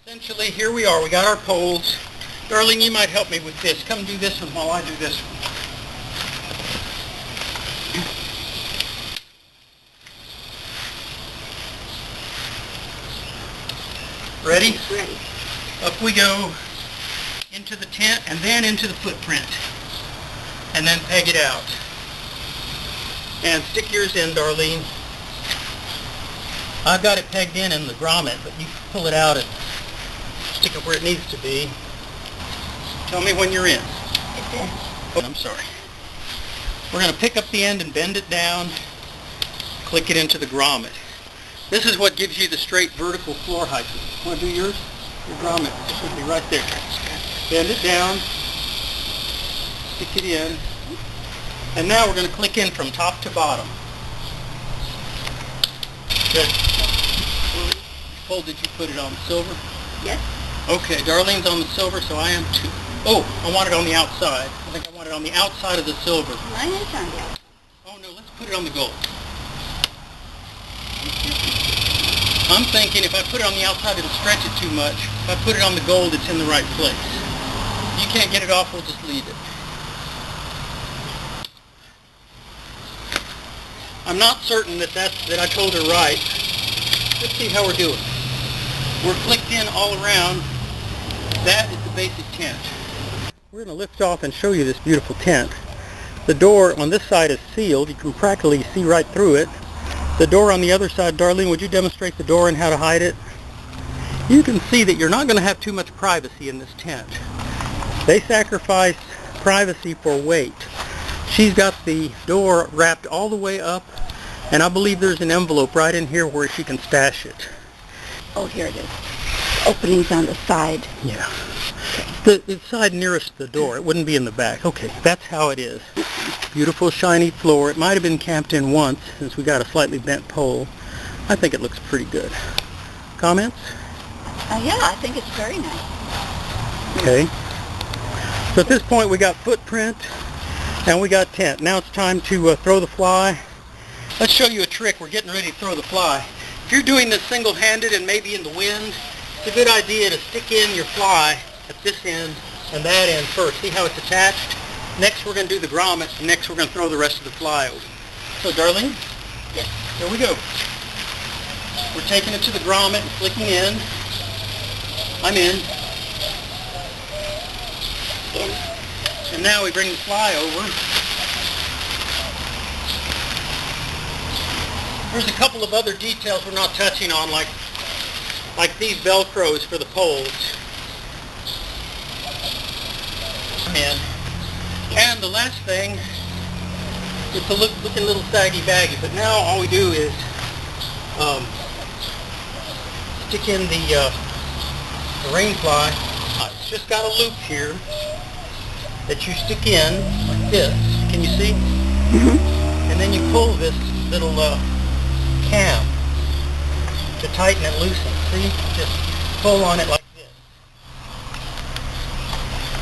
Essentially, here we are. We got our poles. Darlene, you might help me with this. Come do this one while I do this one. Ready? Ready. Up we go into the tent and then into the footprint. And then peg it out. And stick yours in, Darlene. I've got it pegged in the grommet, but you pull it out and stick it where it needs to be. Tell me when you're in. It's in. Oh, I'm sorry. We're going to pick up the end and bend it down, click it into the grommet. This is what gives you the straight vertical floor height. Want to do yours? Your grommet. It should be right there. Bend it down, stick it in, and now we're going to click in from top to bottom. Good. Pole, did you put it on silver? Yes. Okay, Darlene's on the silver, so I am too. Oh, I want it on the outside. I think I want it on the outside of the silver. Mine is on the outside. Oh no, let's put it on the gold. I'm thinking if I put it on the outside, it'll stretch it too much. If I put it on the gold, it's in the right place. If you can't get it off, we'll just leave it. I'm not certain that I told her right. Let's see how we're doing. We're clicked in all around. That is the basic tent. We're going to lift off and show you this beautiful tent. The door on this side is sealed. You can practically see right through it. The door on the other side, Darlene, would you demonstrate the door and how to hide it? You can see that you're not going to have too much privacy in this tent. They sacrifice privacy for weight. She's got the door wrapped all the way up, and I believe there's an envelope right in here where she can stash it. Oh, here it is. Openings on the side. Yeah. The side nearest the door. It wouldn't be in the back. Okay, that's how it is. Beautiful shiny floor. It might have been camped in once since we got a slightly bent pole. I think it looks pretty good. Comments? Yeah, I think it's very nice. Okay. So at this point we got footprint and we got tent. Now it's time to throw the fly. Let's show you a trick. We're getting ready to throw the fly. If you're doing this single-handed and maybe in the wind, it's a good idea to stick in your fly at this end and that end first. See how it's attached? Next we're going to do the grommet, and next we're going to throw the rest of the fly over. So Darlene? Yes. Here we go. We're taking it to the grommet and flicking in. I'm in. In. And now we bring the fly over. There's a couple of other details we're not touching on, like these Velcros for the poles. I'm in. And the last thing, it's looking a little saggy-baggy, but now all we do is stick in the rain fly. It's just got a loop here that you stick in like this. Can you see? Mm-hmm. And then you pull this little cam to tighten and loosen. See? Just pull on it like this.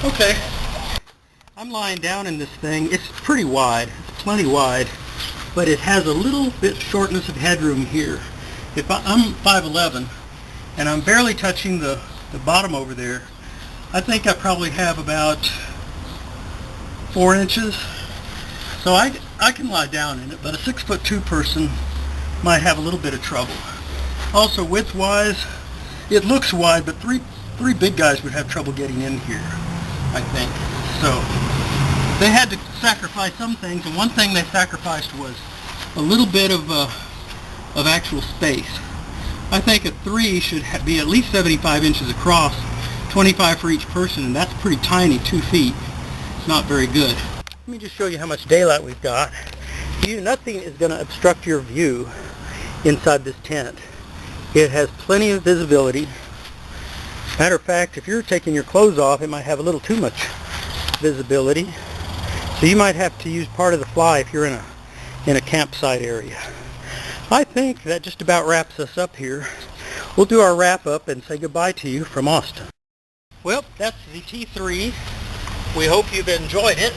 Okay. I'm lying down in this thing. It's pretty wide. It's plenty wide. But it has a little bit shortness of headroom here. If I'm 5'11", and I'm barely touching the bottom over there, I think I probably have about 4 inches. So I can lie down in it, but a 6'2" person might have a little bit of trouble. Also, width-wise, it looks wide, but three big guys would have trouble getting in here, I think. So they had to sacrifice some things, and one thing they sacrificed was a little bit of actual space. I think a 3 should be at least 75 inches across, 25 for each person, and that's pretty tiny, 2 feet. It's not very good. Let me just show you how much daylight we've got. Nothing is going to obstruct your view inside this tent. It has plenty of visibility. Matter of fact, if you're taking your clothes off, it might have a little too much visibility. So you might have to use part of the fly if you're in a campsite area. I think that just about wraps us up here. We'll do our wrap up and say goodbye to you from Austin. Well, that's the T3. We hope you've enjoyed it.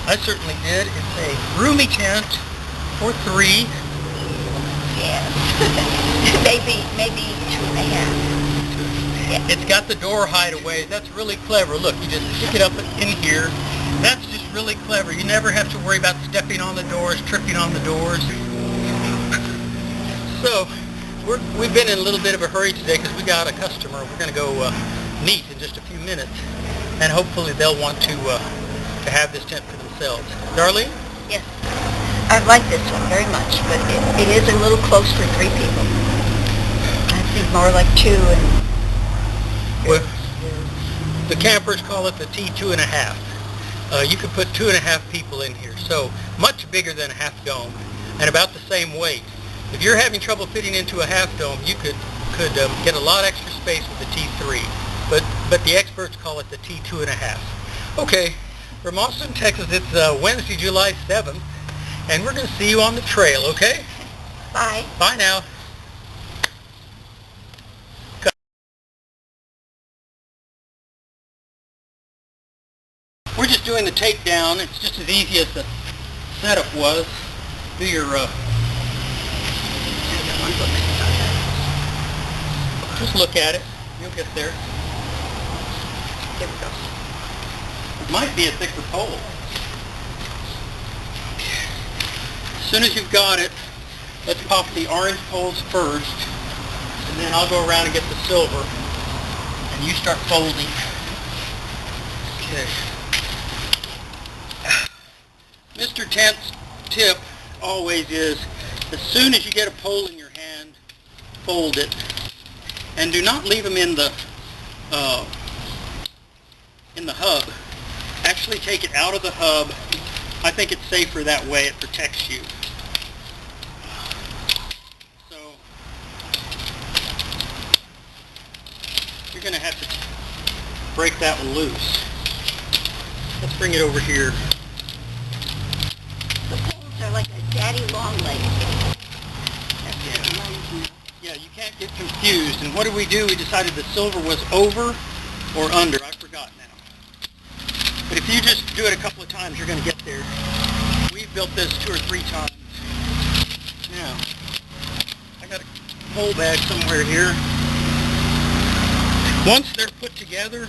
I certainly did. It's a roomy tent for 3. Yeah. maybe 2.5. It's got the door hideaway. That's really clever. Look, you just stick it up in here. That's just really clever. You never have to worry about stepping on the doors, tripping on the doors. So, we've been in a little bit of a hurry today because we got a customer. We're going to go meet in just a few minutes, and hopefully they'll want to have this tent for themselves. Darlene? Yes. I like this one very much, but it is a little close for 3 people. I think more like 2 and... Well, the campers call it the T2.5. You could put 2.5 people in here, so much bigger than a half dome, and about the same weight. If you're having trouble fitting into a half dome, you could get a lot extra space with the T3, but the experts call it the T2.5. Okay, from Austin, Texas, it's Wednesday, July 7th, and we're going to see you on the trail, okay? Bye. Bye now. We're just doing the takedown. It's just as easy as the setup was. Do your, just look at it. You'll get there. Here we go. It might be a thicker pole. As soon as you've got it, let's pop the orange poles first, and then I'll go around and get the silver, and you start folding. Okay. Mr. Tent's tip always is, as soon as you get a pole in your hand, fold it, and do not leave them in the hub. Actually take it out of the hub. I think it's safer that way. It protects you. So you're going to have to break that one loose. Let's bring it over here. The poles are like a daddy long leg. That's what it reminds me. Yeah, you can't get confused. And what did we do? We decided the silver was over or under. I forgot now. But if you just do it a couple of times, you're going to get there. We've built this 2 or 3 times. Now, I got a pole bag somewhere here. Once they're put together,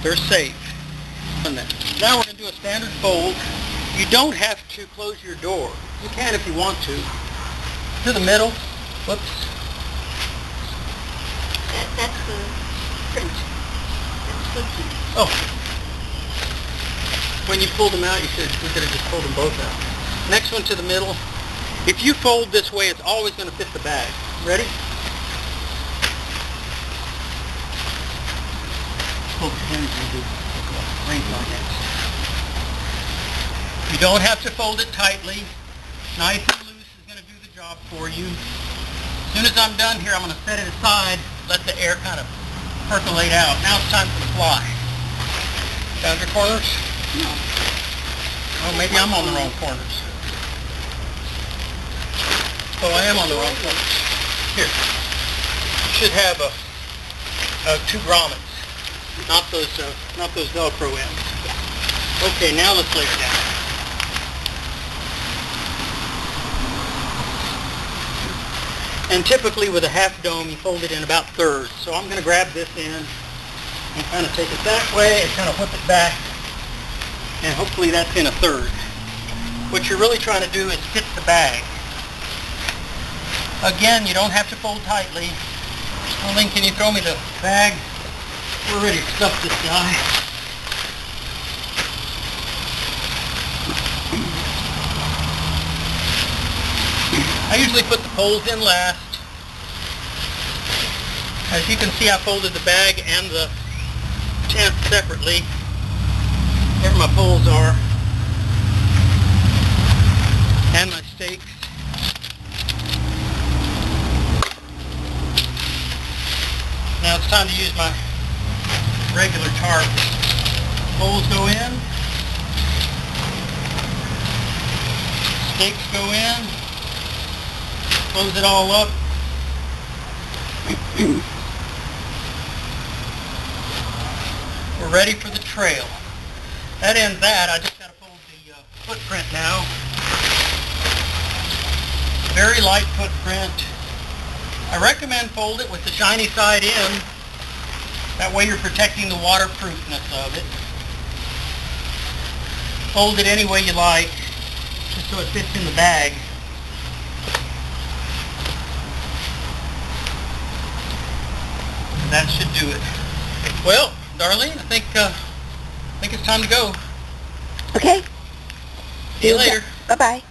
they're safe. Now we're going to do a standard fold. You don't have to close your door. You can if you want to. To the middle. Whoops. That's the print. That's the print. Oh. When you pulled them out, we could have just pulled them both out. Next one to the middle. If you fold this way, it's always going to fit the bag. Ready? Pull the pins and do rings on it. You don't have to fold it tightly. Nice and loose is going to do the job for you. As soon as I'm done here, I'm going to set it aside, let the air kind of percolate out. Now it's time for the fly. Found your corners? No. Oh, maybe I'm on the wrong corners. Oh, I am on the wrong corners. Here. You should have 2 grommets, not those Velcro ends. Okay, now let's lay it down. And typically with a half dome, you fold it in about thirds. So I'm going to grab this end and kind of take it that way and kind of whip it back. And hopefully that's in a third. What you're really trying to do is fit the bag. Again, you don't have to fold tightly. Darlene, can you throw me the bag? We're ready to stuff this guy. I usually put the poles in last. As you can see, I folded the bag and the tent separately. There my poles are. And my stakes. Now it's time to use my regular tarp. Poles go in. Stakes go in. Close it all up. We're ready for the trail. That ends that. I just got to fold the footprint now. Very light footprint. I recommend fold it with the shiny side in That way you're protecting the waterproofness of it. Fold it any way you like, just so it fits in the bag. That should do it. Well, Darlene, I think it's time to go. Okay. See you later. Bye-bye.